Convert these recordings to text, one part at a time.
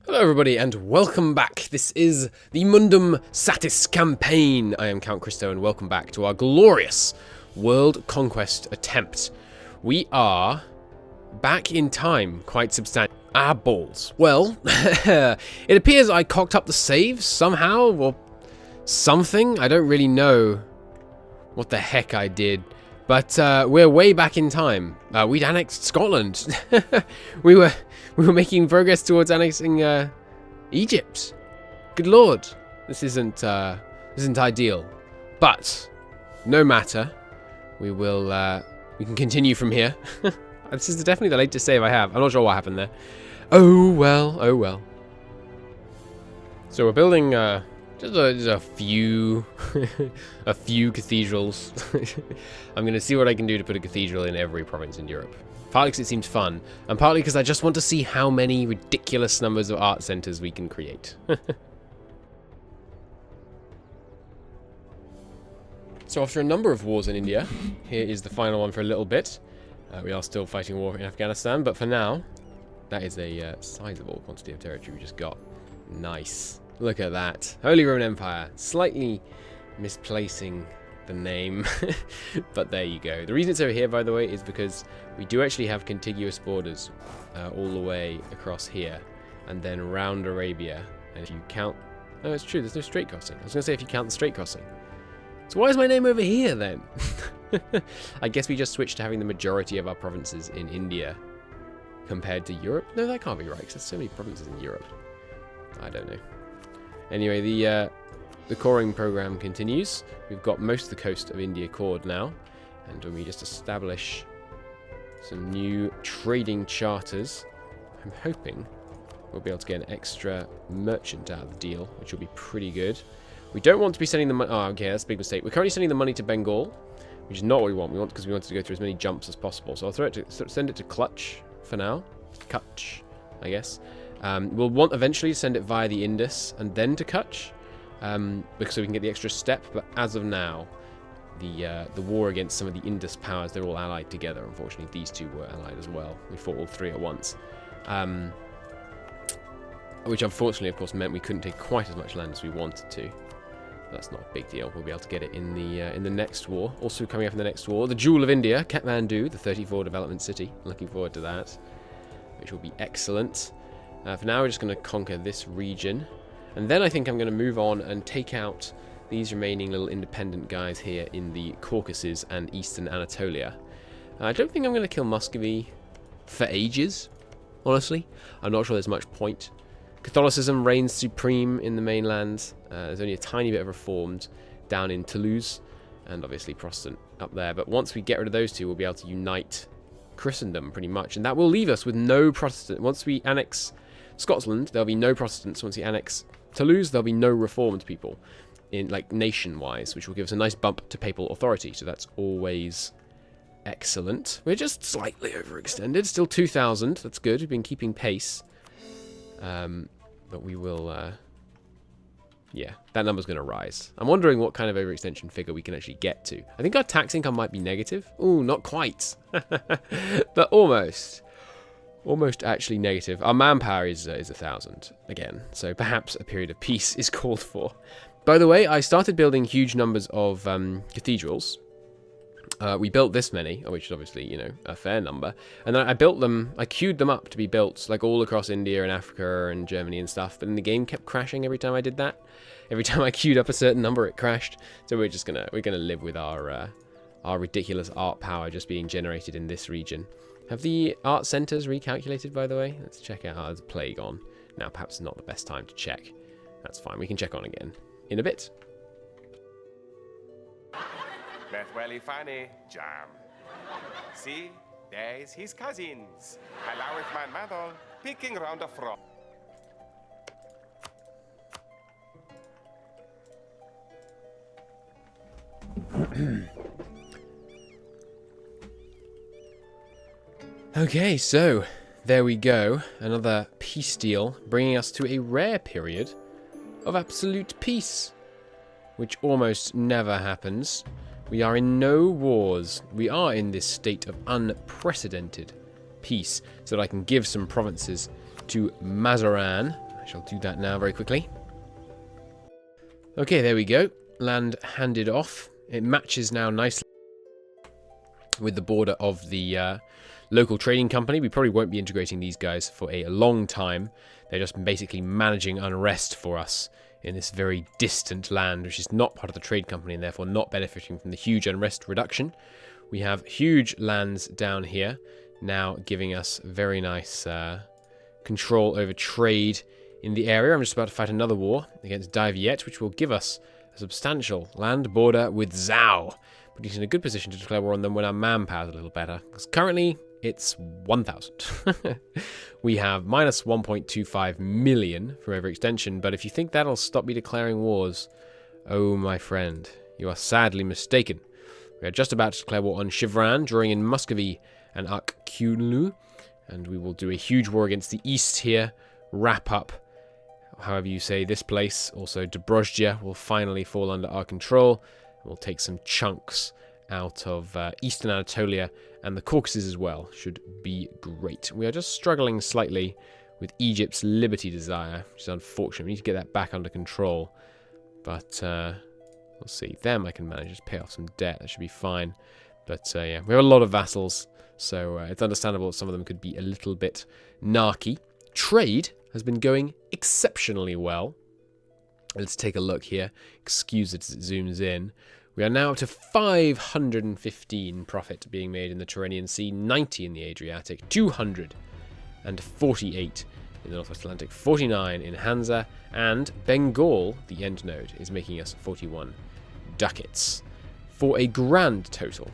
Hello everybody and welcome back. This is the MUNDUM SATIS campaign. I am Count Christo and welcome back to our glorious world conquest attempt. We are back in time quite substantially. Ah, balls. Well, it appears I cocked up the saves somehow or something. I don't really know what the heck I did. But we're way back in time. We'd annexed Scotland. we were making progress towards annexing Egypt. Good lord, this isn't ideal. But no matter, we can continue from here. This is definitely the latest save I have. I'm not sure what happened there. Oh well, oh well. So we're building just a few a few cathedrals. I'm gonna see what I can do to put a cathedral in every province in Europe. Partly because it seems fun, and partly because I just want to see how many ridiculous numbers of art centers we can create. So after a number of wars in India, here is the final one for a little bit. We are still fighting a war in Afghanistan, but for now, that is a sizable quantity of territory we just got. Nice. Look at that. Holy Roman Empire. Slightly misplacing the name, but there you go. The reason it's over here, by the way, is because we do actually have contiguous borders all the way across here, and then around Arabia. And if you count... No, it's true, there's no strait crossing. I was going to say if you count the strait crossing. So why is my name over here, then? I guess we just switched to having the majority of our provinces in India compared to Europe? No, that can't be right, because there's so many provinces in Europe. I don't know. Anyway, the coring program continues. We've got most of the coast of India cored now, and when we just establish some new trading charters, I'm hoping we'll be able to get an extra merchant out of the deal, which will be pretty good. We don't want to be sending the money. Oh, okay, that's a big mistake. We're currently sending the money to Bengal, which is not what we want. We want because we wanted to go through as many jumps as possible. So I'll send it to Clutch for now. Kutch, I guess. We'll want eventually to send it via the Indus and then to Kutch, because so we can get the extra step. But as of now, the war against some of the Indus powers, they're all allied together. Unfortunately, these two were allied as well. We fought all three at once, which unfortunately, of course, meant we couldn't take quite as much land as we wanted to. That's not a big deal. We'll be able to get it in the next war. Also coming up in the next war, the Jewel of India, Kathmandu, the 34 development city. Looking forward to that, which will be excellent. For now, we're just going to conquer this region. And then I think I'm going to move on and take out these remaining little independent guys here in the Caucasus and Eastern Anatolia. I don't think I'm going to kill Muscovy for ages, honestly. I'm not sure there's much point. Catholicism reigns supreme in the mainland. There's only a tiny bit of reformed down in Toulouse, and obviously Protestant up there. But once we get rid of those two, we'll be able to unite Christendom pretty much. And that will leave us with no Protestant. Once we annex Scotland, there'll be no Protestants. Once we annex Toulouse, there'll be no reformed people, in like nation-wise, which will give us a nice bump to papal authority. So that's always excellent. We're just slightly overextended. Still 2,000. That's good. We've been keeping pace. But we will... yeah, that number's going to rise. I'm wondering what kind of overextension figure we can actually get to. I think our tax income might be negative. Ooh, not quite. But almost. Almost actually negative. Our manpower is 1,000 again, so perhaps a period of peace is called for. By the way, I started building huge numbers of cathedrals. We built this many, which is obviously, you know, a fair number. And then I built them, I queued them up to be built, like all across India and Africa and Germany and stuff. But then the game kept crashing every time I did that. Every time I queued up a certain number, it crashed. So we're gonna live with our ridiculous art power just being generated in this region. Have the art centers recalculated, by the way? Let's check out. There's a plague on. Now, perhaps not the best time to check. That's fine. We can check on again in a bit. Bethwelly Fanny, Jam. See, there's his cousins. Allow it, man, Madol, picking round a frog. Okay, so there we go. Another peace deal, bringing us to a rare period of absolute peace, which almost never happens. We are in no wars. We are in this state of unprecedented peace, so that I can give some provinces to Mazarin. I shall do that now very quickly. Okay, there we go. Land handed off. It matches now nicely with the border of the local trading company. We probably won't be integrating these guys for a long time. They're just basically managing unrest for us in this very distant land, which is not part of the trade company and therefore not benefiting from the huge unrest reduction. We have huge lands down here, now giving us very nice control over trade in the area. I'm just about to fight another war against Daviet, which will give us a substantial land border with Zhao, putting us in a good position to declare war on them when our manpower is a little better, because currently it's 1,000. We have minus 1.25 million from overextension, but if you think that'll stop me declaring wars, oh my friend, you are sadly mistaken. We are just about to declare war on Shivran, drawing in Muscovy and Akkunlu, and we will do a huge war against the east here, wrap up, however you say this place. Also Dobrozhia will finally fall under our control. We'll take some chunks out of eastern Anatolia, and the Caucasus as well should be great. We are just struggling slightly with Egypt's liberty desire, which is unfortunate. We need to get that back under control, but we'll see. Them I can manage, just pay off some debt, that should be fine. But yeah, we have a lot of vassals, so it's understandable that some of them could be a little bit narky. Trade has been going exceptionally well. Let's take a look here. Excuse it as it zooms in. We are now up to 515 profit being made in the Tyrrhenian Sea, 90 in the Adriatic, 248 in the Northwest Atlantic, 49 in Hansa, and Bengal, the end node, is making us 41 ducats, for a grand total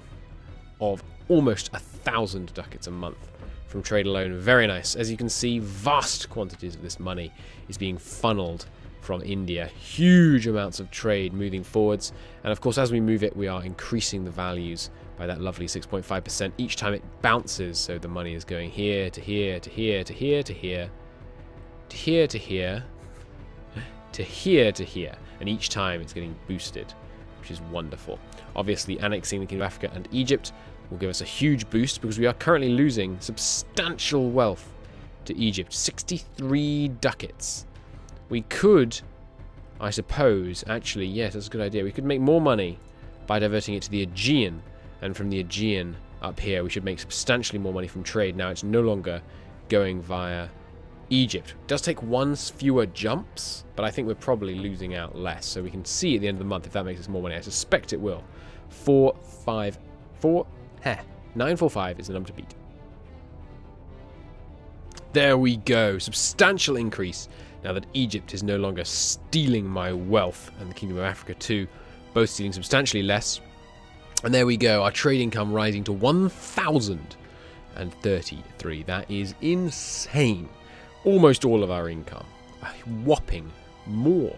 of almost 1,000 ducats a month from trade alone. Very nice. As you can see, vast quantities of this money is being funneled from India. Huge amounts of trade moving forwards, and of course as we move it we are increasing the values by that lovely 6.5% each time it bounces, so the money is going here to here to here to here to here to here to here to here to here, and each time it's getting boosted, which is wonderful. Obviously annexing the Kingdom of Africa and Egypt will give us a huge boost, because we are currently losing substantial wealth to Egypt, 63 ducats. We could, I suppose, actually, yes, that's a good idea. We could make more money by diverting it to the Aegean, and from the Aegean up here we should make substantially more money from trade. Now it's no longer going via Egypt. It does take one fewer jumps, but I think we're probably losing out less, so we can see at the end of the month if that makes us more money. I suspect it will. 945 is the number to beat. There we go. Substantial increase now that Egypt is no longer stealing my wealth, and the Kingdom of Africa too, both stealing substantially less. And there we go. Our trade income rising to 1,033. That is insane. Almost all of our income, a whopping more,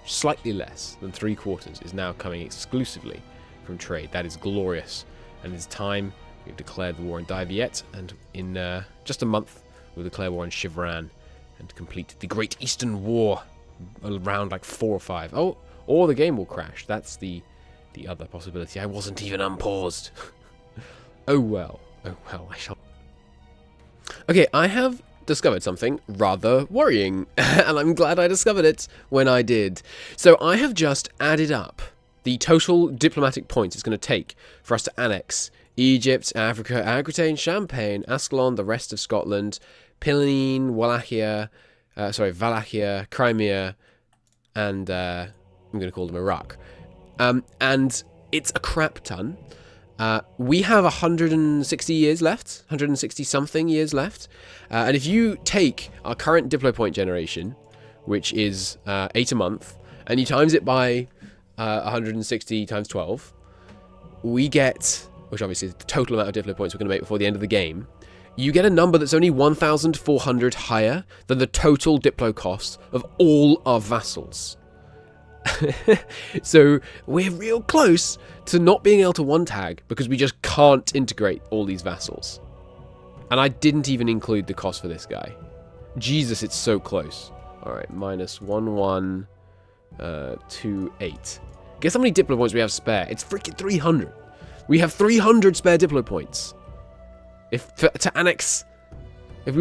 slightly less than 3/4, is now coming exclusively from trade. That is glorious. And it's time. We've declared the war in Daviet, and in just a month we'll declare war on Shivran and complete the Great Eastern War around like 4 or 5. Oh, or the game will crash. That's the other possibility. I wasn't even unpaused. Oh well, I shall. Okay, I have discovered something rather worrying, and I'm glad I discovered it when I did. So I have just added up the total diplomatic points it's going to take for us to annex Egypt, Africa, Aquitaine, Champagne, Ascalon, the rest of Scotland, Pillene, Wallachia, Crimea, and I'm going to call them Iraq. And it's a crap ton. We have 160 years left, 160 something years left. And if you take our current Diplo point generation, which is 8 a month, and you times it by 160 times 12, we get, which obviously is the total amount of Diplo points we're going to make before the end of the game, you get a number that's only 1,400 higher than the total Diplo cost of all our vassals. So we're real close to not being able to one-tag because we just can't integrate all these vassals. And I didn't even include the cost for this guy. Jesus, it's so close. Alright, minus 1128. Guess how many Diplo points we have spare? It's freaking 300. We have 300 spare Diplo points. If we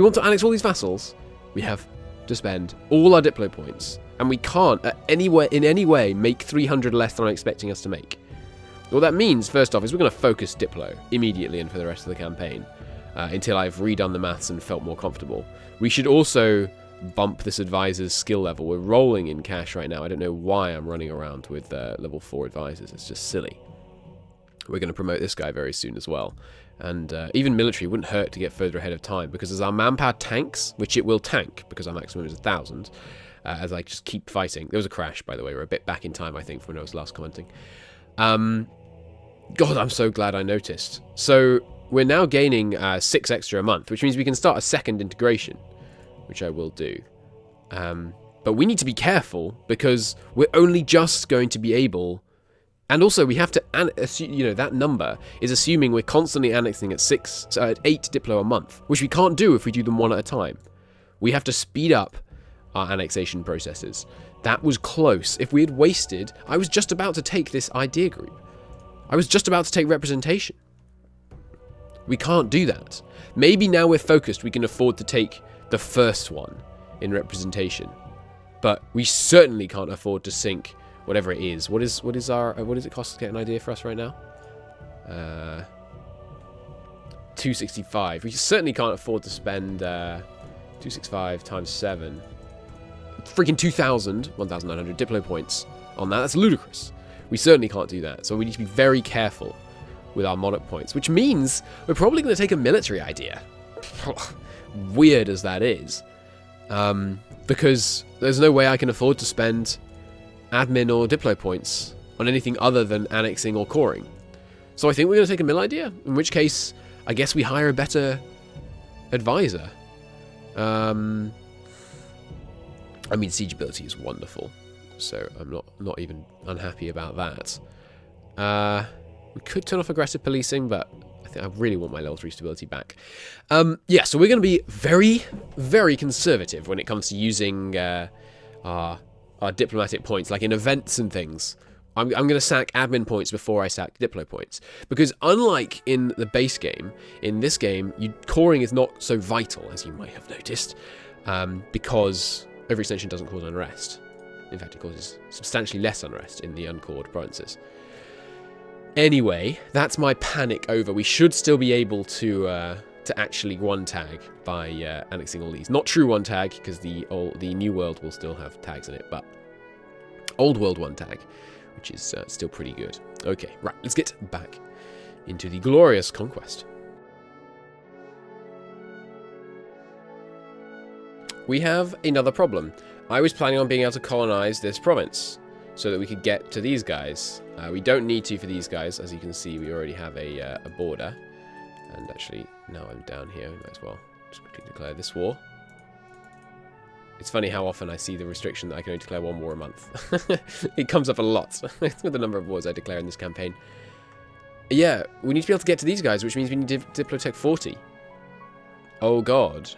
want to annex all these vassals, we have to spend all our Diplo points, and we can't in any way make 300 less than I'm expecting us to make. What that means, first off, is we're going to focus Diplo immediately and for the rest of the campaign until I've redone the maths and felt more comfortable. We should also bump this advisor's skill level. We're rolling in cash right now. I don't know why I'm running around with level 4 advisors. It's just silly. We're going to promote this guy very soon as well. And even military wouldn't hurt to get further ahead of time, because as our manpower tanks, which it will tank because our maximum is 1,000, as I just keep fighting. There was a crash, by the way. We're a bit back in time, I think, from when I was last commenting. God, I'm so glad I noticed. So we're now gaining 6 extra a month, which means we can start a second integration, which I will do. But we need to be careful, because we're only just going to be able... And also, we have to, that number is assuming we're constantly annexing at 8 Diplo a month, which we can't do if we do them one at a time. We have to speed up our annexation processes. That was close. If we had wasted, I was just about to take this idea group. I was just about to take representation. We can't do that. Maybe now we're focused, we can afford to take the first one in representation. But we certainly can't afford to sink whatever it is. What does it cost to get an idea for us right now? 265. We certainly can't afford to spend 265 times 7. Freaking 1,900 Diplo points on that. That's ludicrous. We certainly can't do that. So we need to be very careful with our Monarch points, which means we're probably going to take a military idea. Weird as that is. Because there's no way I can afford to spend admin or Diplo points on anything other than annexing or coring. So I think we're going to take a mill idea, in which case I guess we hire a better advisor. I mean, siege ability is wonderful, so I'm not even unhappy about that. We could turn off aggressive policing, but I think I really want my level 3 stability back. Yeah, so we're going to be very, very conservative when it comes to using our diplomatic points, like in events and things. I'm going to sack admin points before I sack Diplo points. Because unlike in the base game, in this game, coring is not so vital, as you might have noticed, because overextension doesn't cause unrest. In fact, it causes substantially less unrest in the uncored provinces. Anyway, that's my panic over. We should still be able to actually one tag by annexing all these. Not true one tag, because the new world will still have tags in it, but old world one tag, which is still pretty good. Okay, right, let's get back into the glorious conquest. We have another problem. I was planning on being able to colonize this province so that we could get to these guys. We don't need to for these guys. As you can see, we already have a border. And actually, now I'm down here, we might as well just quickly declare this war. It's funny how often I see the restriction that I can only declare one war a month. It comes up a lot with the number of wars I declare in this campaign. Yeah, we need to be able to get to these guys, which means we need Diplotech 40. Oh god.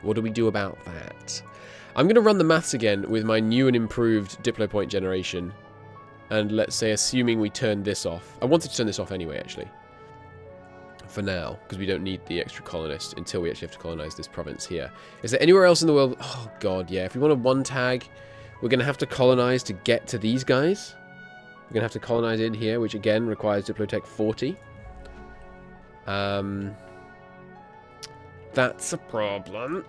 What do we do about that? I'm going to run the maths again with my new and improved Diplo point generation. And let's say, assuming we turn this off. I wanted to turn this off anyway, actually. For now, because we don't need the extra colonist until we actually have to colonize this province here. Is there anywhere else in the world? Oh, God, yeah. If we want a one tag, we're going to have to colonize to get to these guys. We're going to have to colonize in here, which again requires Diplotech 40. That's a problem.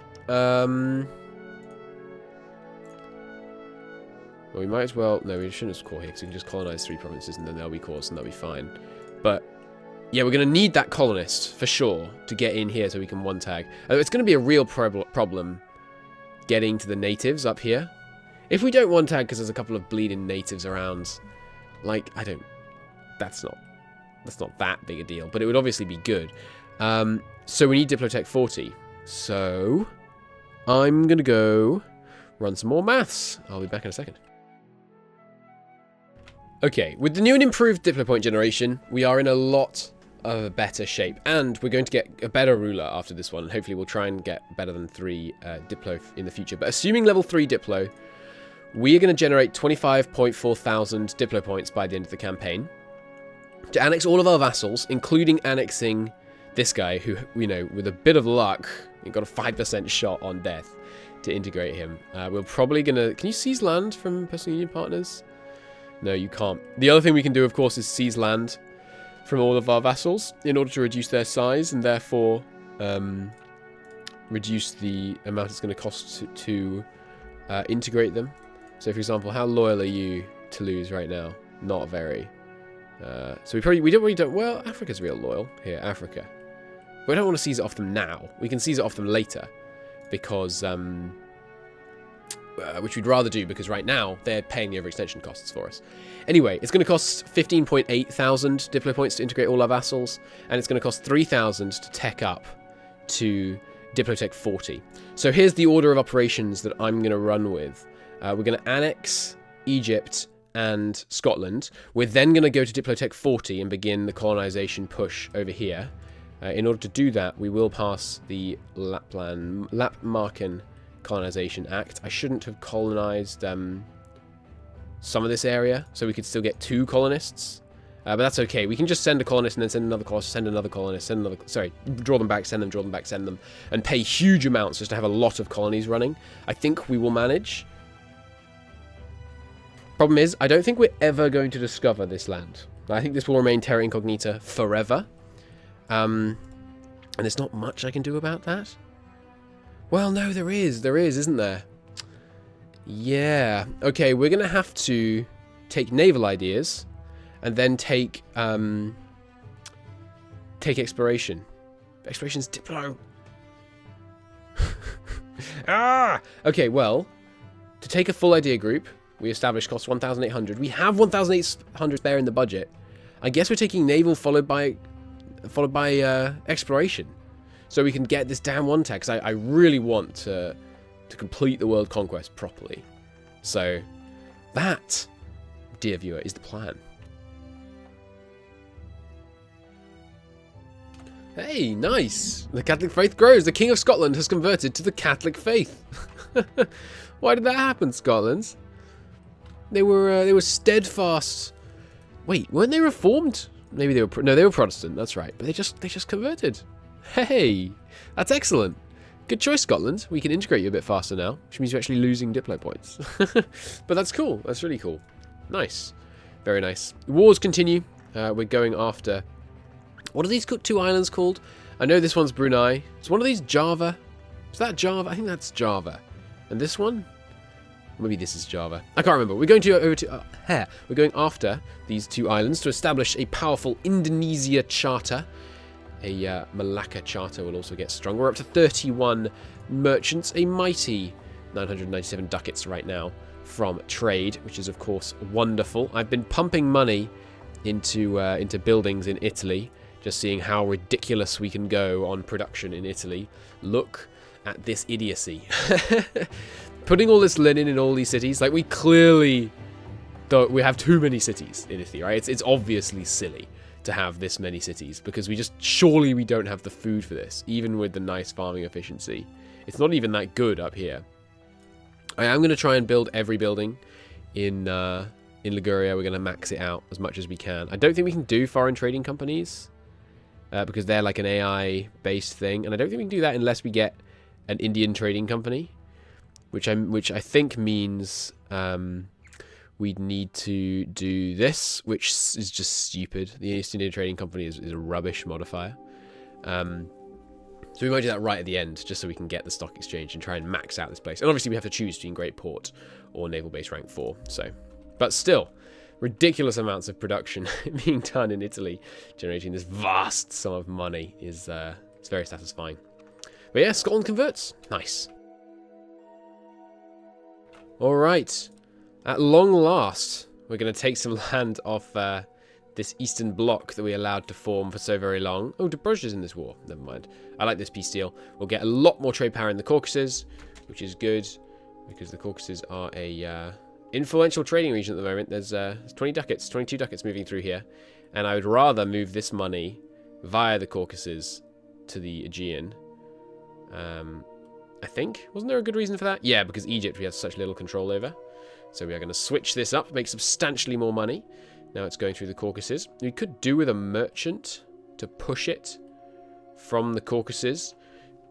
Well, we might as well... No, we shouldn't have core here, because we can just colonize 3 provinces and then they'll be cores and they'll be fine. But, yeah, we're going to need that colonist, for sure, to get in here so we can one-tag. It's going to be a real problem getting to the natives up here. If we don't one-tag because there's a couple of bleeding natives around, like, I don't... That's not that big a deal, but it would obviously be good. So we need Diplotech 40. So, I'm going to go run some more maths. I'll be back in a second. Okay, with the new and improved Diplo point generation, we are in a lot of a better shape. And we're going to get a better ruler after this one. Hopefully we'll try and get better than 3 Diplo in the future. But assuming level 3 Diplo, we are going to generate 25.4 thousand Diplo points by the end of the campaign to annex all of our vassals, including annexing this guy, who, you know, with a bit of luck, you got a 5% shot on death to integrate him. We're probably gonna... Can you seize land from personal union partners? No, you can't. The other thing we can do, of course, is seize land from all of our vassals in order to reduce their size and therefore reduce the amount it's going to cost to integrate them. So, for example, how loyal are you to lose right now? Not very. So we don't. Well, Africa's real loyal here. Africa. But we don't want to seize it off them now. We can seize it off them later, because which we'd rather do, because right now they're paying the overextension costs for us. Anyway, it's going to cost 15.8 thousand Diplo points to integrate all our vassals, and it's going to cost 3,000 to tech up to Diplotech 40. So here's the order of operations that I'm going to run with. We're going to annex Egypt and Scotland. We're then going to go to Diplotech 40 and begin the colonization push over here. In order to do that, we will pass the Lapmarken Colonization Act. I shouldn't have colonized some of this area, so we could still get 2 colonists. But that's okay. We can just send a colonist and then send another colonist, send another colonist, send another... Sorry, draw them back, send them, draw them back, send them. And pay huge amounts just to have a lot of colonies running. I think we will manage. Problem is, I don't think we're ever going to discover this land. I think this will remain terra incognita forever. And there's not much I can do about that. Well, no, there is, isn't there? Yeah. Okay, we're going to have to take naval ideas and then take exploration. Exploration's Diplo. Okay, well, to take a full idea group, we established cost 1,800. We have 1,800 spare in the budget. I guess we're taking naval followed by exploration, so we can get this damn one tech. Because I really want to complete the world conquest properly. So that, dear viewer, is the plan. Hey, nice! The Catholic faith grows. The King of Scotland has converted to the Catholic faith. Why did that happen, Scotland? They were steadfast. Wait, weren't they reformed? Maybe they were. No, they were Protestant. That's right. But they just converted. Hey, that's excellent. Good choice, Scotland. We can integrate you a bit faster now, which means you're actually losing Diplo points. But that's cool. That's really cool. Nice. Very nice. Wars continue. We're going after... What are these 2 islands called? I know this one's Brunei. Is one of these Java? Is that Java? I think that's Java. And this one? Maybe this is Java. I can't remember. We're going to we're going after these 2 islands to establish a powerful Indonesia charter. A Malacca charter will also get stronger. We're up to 31 merchants, a mighty 997 ducats right now from trade, which is of course wonderful. I've been pumping money into buildings in Italy, just seeing how ridiculous we can go on production in Italy. Look at this idiocy. Putting all this linen in all these cities, like we clearly we have too many cities in Italy, right? It's obviously silly to have this many cities, because surely we don't have the food for this, even with the nice farming efficiency. It's not even that good up here. I am going to try and build every building in Liguria. We're going to max it out as much as we can. I don't think we can do foreign trading companies because they're like an AI-based thing, and I don't think we can do that unless we get an Indian trading company, which I think means we'd need to do this, which is just stupid. The East India Trading Company is a rubbish modifier. So we might do that right at the end, just so we can get the stock exchange and try and max out this place. And obviously we have to choose between Great Port or Naval Base Rank 4. So, but still, ridiculous amounts of production being done in Italy, generating this vast sum of money is it's very satisfying. But yeah, Scotland converts. Nice. All right. At long last, we're going to take some land off this eastern bloc that we allowed to form for so very long. Oh, De Bruges is in this war. Never mind. I like this peace deal. We'll get a lot more trade power in the Caucasus, which is good, because the Caucasus are a influential trading region at the moment. There's 22 ducats moving through here, and I would rather move this money via the Caucasus to the Aegean. I think. Wasn't there a good reason for that? Yeah, because Egypt we have such little control over. So we are going to switch this up, make substantially more money. Now it's going through the Caucasus. We could do with a merchant to push it from the Caucasus.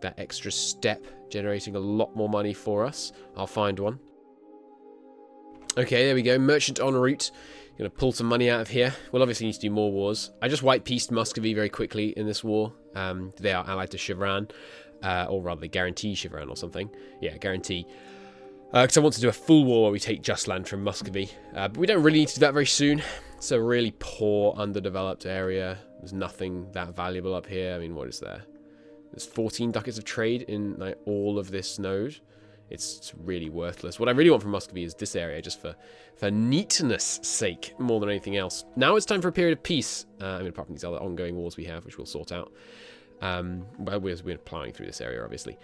That extra step generating a lot more money for us. I'll find one. Okay, there we go. Merchant en route. Going to pull some money out of here. We'll obviously need to do more wars. I just white-pieced Muscovy very quickly in this war. They are allied to Shivran. Or rather, they guarantee Shivran or something. Yeah, guarantee. Because I want to do a full war where we take just land from Muscovy. But we don't really need to do that very soon. It's a really poor, underdeveloped area. There's nothing that valuable up here. I mean, what is there? There's 14 ducats of trade in like all of this node. It's really worthless. What I really want from Muscovy is this area, just for neatness' sake, more than anything else. Now it's time for a period of peace. I mean, apart from these other ongoing wars we have, which we'll sort out. But we're ploughing through this area, obviously.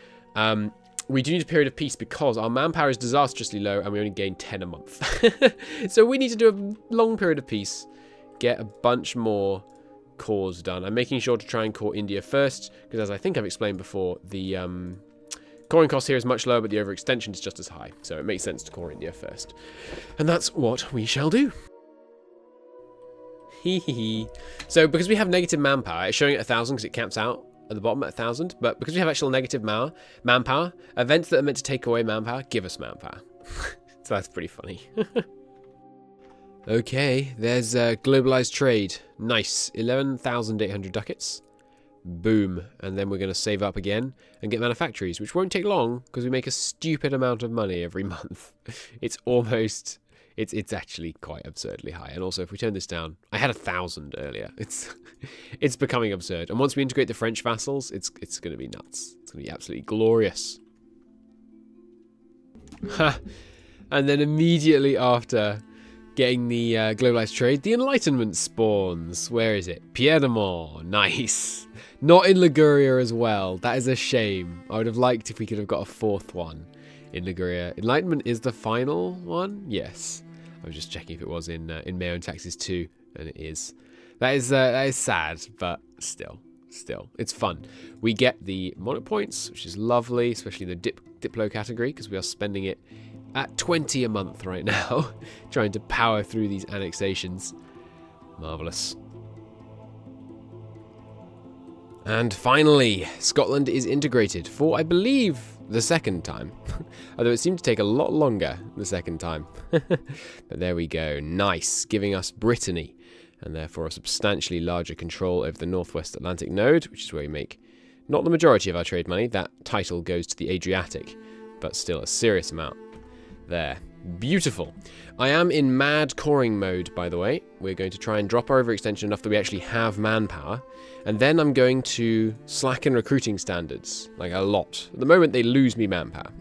We do need a period of peace because our manpower is disastrously low and we only gain 10 a month. So we need to do a long period of peace, get a bunch more cores done. I'm making sure to try and core India first, because as I think I've explained before, the coring cost here is much lower, but the overextension is just as high. So it makes sense to core India first. And that's what we shall do. So because we have negative manpower, it's showing at 1,000 because it caps out at the bottom at 1,000. But because we have actual negative manpower, events that are meant to take away manpower give us manpower. So that's pretty funny. Okay, there's globalized trade. Nice. 11,800 ducats. Boom. And then we're going to save up again and get manufactories, which won't take long because we make a stupid amount of money every month. It's almost... It's actually quite absurdly high. And also, if we turn this down... I had 1,000 earlier. It's becoming absurd. And once we integrate the French vassals, it's going to be nuts. It's going to be absolutely glorious. Ha! And then immediately after... getting the globalized trade, the Enlightenment spawns. Where is it? Piedmont. Nice. Not in Liguria as well. That is a shame. I would have liked if we could have got a fourth one in Liguria. Enlightenment is the final one? Yes. I was just checking if it was in Meiou and Taxes 2, and it is. That is sad, but still, it's fun. We get the Monarch points, which is lovely, especially in the Diplo category, because we are spending it at 20 a month right now, trying to power through these annexations. Marvellous. And finally, Scotland is integrated for, I believe, the second time. Although it seemed to take a lot longer the second time. But there we go. Nice. Giving us Brittany, and therefore a substantially larger control over the Northwest Atlantic node, which is where we make not the majority of our trade money. That title goes to the Adriatic, but still a serious amount. There. Beautiful. I am in mad coring mode, by the way. We're going to try and drop our overextension enough that we actually have manpower. And then I'm going to slacken recruiting standards, like a lot. At the moment, they lose me manpower.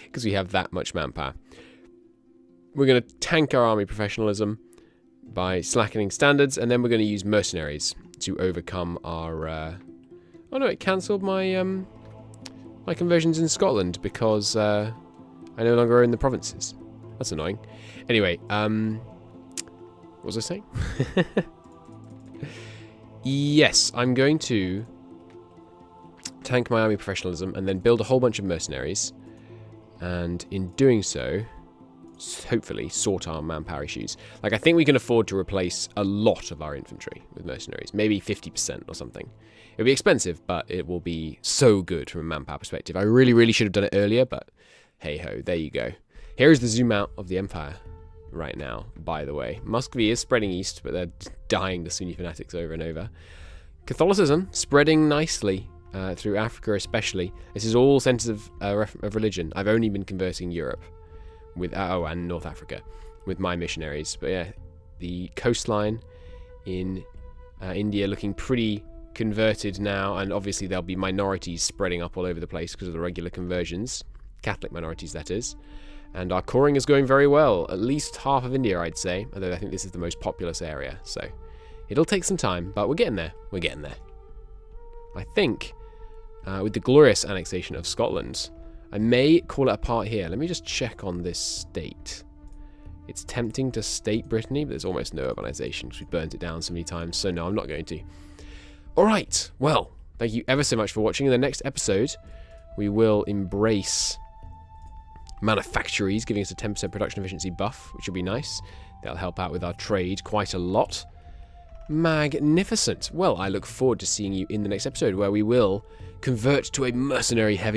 Because we have that much manpower. We're going to tank our army professionalism by slackening standards. And then we're going to use mercenaries to overcome our... Oh no, it cancelled my, my conversions in Scotland because... I no longer own the provinces. That's annoying. Anyway, what was I saying? Yes, I'm going to tank my army professionalism and then build a whole bunch of mercenaries. And in doing so, hopefully sort our manpower issues. Like, I think we can afford to replace a lot of our infantry with mercenaries. Maybe 50% or something. It'll be expensive, but it will be so good from a manpower perspective. I really should have done it earlier, but... hey-ho, there you go. Here is the zoom out of the Empire right now, by the way. Muscovy is spreading east, but they're dying the Sunni fanatics over and over. Catholicism spreading nicely through Africa especially. This is all centres of religion. I've only been converting Europe with and North Africa with my missionaries. But yeah, the coastline in India looking pretty converted now, and obviously there'll be minorities spreading up all over the place because of the regular conversions. Catholic minorities, that is. And our coring is going very well. At least half of India, I'd say. Although I think this is the most populous area. So it'll take some time, but we're getting there. We're getting there. I think with the glorious annexation of Scotland, I may call it apart here. Let me just check on this state. It's tempting to state Brittany, but there's almost no urbanization because we burnt it down so many times. So no, I'm not going to. Alright, well, thank you ever so much for watching. In the next episode, we will embrace manufactories, giving us a 10% production efficiency buff, which will be nice. That'll help out with our trade quite a lot. Magnificent. Well, I look forward to seeing you in the next episode, where we will convert to a mercenary heavy